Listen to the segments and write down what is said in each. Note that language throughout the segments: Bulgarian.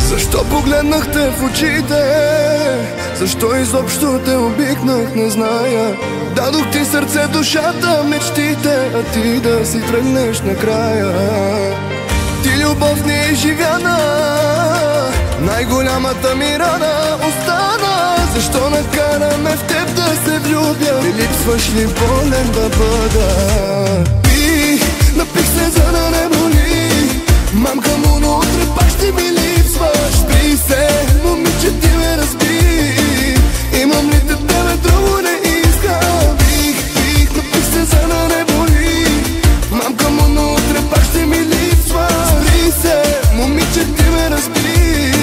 Защо погледнахте в очите? Защо изобщо те обикнах, не зная. Дадох ти сърце, душата, мечтите, а ти да си тръгнеш накрая. Ти любов не изживяна, най-голямата ми рана остана. Защо накараме в теб да се влюбя? Ти липсваш ли, болен да бъда? И напих се, за да не боли. Мамка му, но утре пак ще ми липсваш. Спри се, момиче, ти ме разби. Имам ли те тебе, друго не искам. Напих се, за да не боли. Мамка му, но утре пак ще ми липсваш. Спри се, момиче, ти ме разби.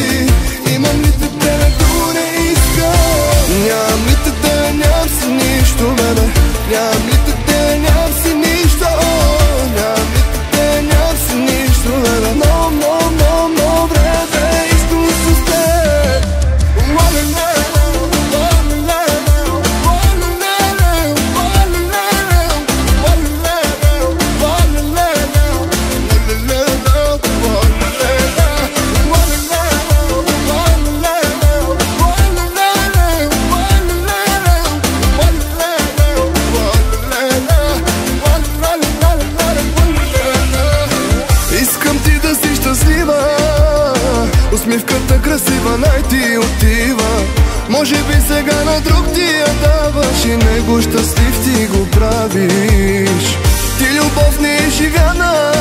Имам ли те тебе, друго не искам. Нямам ли те те, нямам си нищо, бебе. Нямам ли те те, нямам си нищо. Нямам ли те те, нямам си нищо, бебе. Но време искам с теб. Искам ти да си щастлива, усмивката красива най-ти отива. Може би сега на друг ти я даваш и него щастлив ти го правиш. Ти любов не е живяна,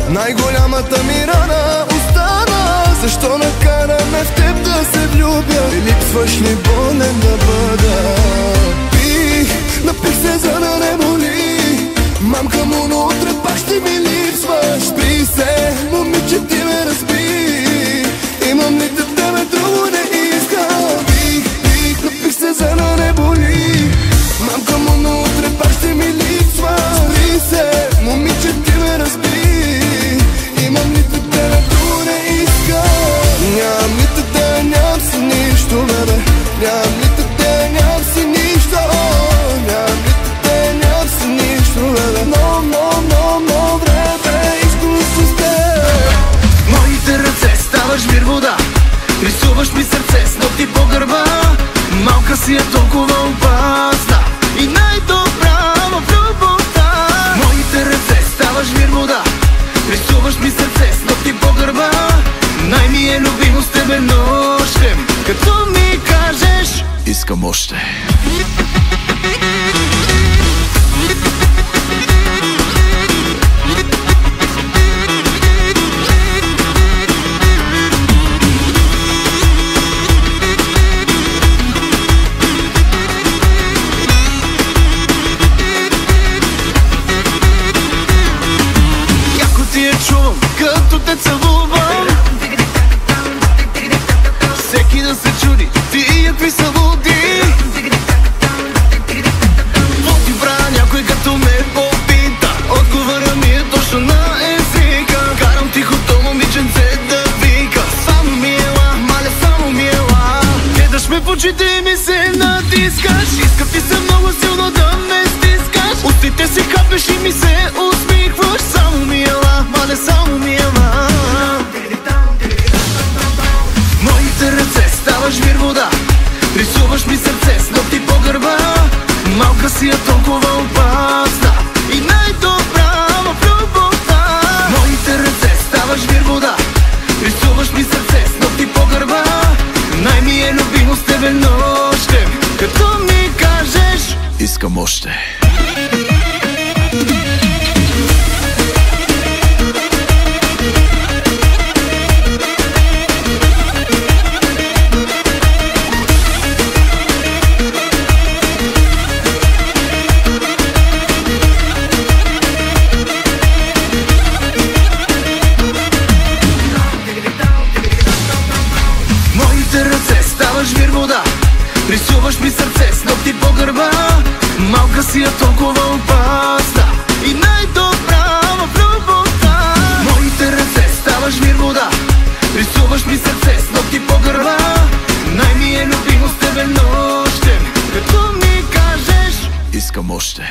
най-голямата ми рана остана. Защо накараме в теб да се влюбя? Ти липсваш ли, болен да бъда? Напих се, за да не боли. Мамка му, но утре пак ще ми липсваш. Спри се, момиче, ти ме разби. Имам ли те тебе, друго не искам. Напих се, за да не боли. Мамка му, но утре пак ще ми липсваш. Спри се, момиче, ти ме разби. Имам ли те тебе, друго не искам. Нямам ли те те, нямам си нищо, бебе. Нямам ли те те, нямам си нищо. Нямам ли те те, нямам си нищо, бебе. Но време искам с теб. Моите ръце ставаш вир вода, рисуваш ми сърце с ногти по гърба. Малка си е толкова опасна и най-добра в любовта. Моите ръце ставаш вир вода, рисуваш ми сърце с ногти по гърба. Най-ми е любимо с тебе нощем, като ми кажеш искам още. Чувам, като те целувам, всеки да се чуди, ти какви са луди. Какво ти правя, някой като ме попита, отговора ми е точно на езика. Карам тихото момиченце да вика, само ми ела, маля, само ми ела. Гледаш ме в очите и ми се натискаш, иска ти се много силно да ме стискаш. Устите си хапеш и ми се усмихваш, само ми ела, маля, само ми ела. Моите ръце ставаш вир вода, рисуваш ми сърце с ногти по гърба. Малка си е толкова опасна и най-добра в любовта. Моите ръце ставаш вир вода, рисуваш ми сърце с ногти по гърба. Най-ми е любимо с тебе нощем, като ми кажеш искам още. Вир вода, рисуваш ми сърце с ногти по гърба. Малка си е толкова опасна и най-добра в любовта. Моите ръце ставаш вир вода, рисуваш ми сърце с ногти по гърба. Най-ми е любимо с тебе нощем, като ми кажеш искам още.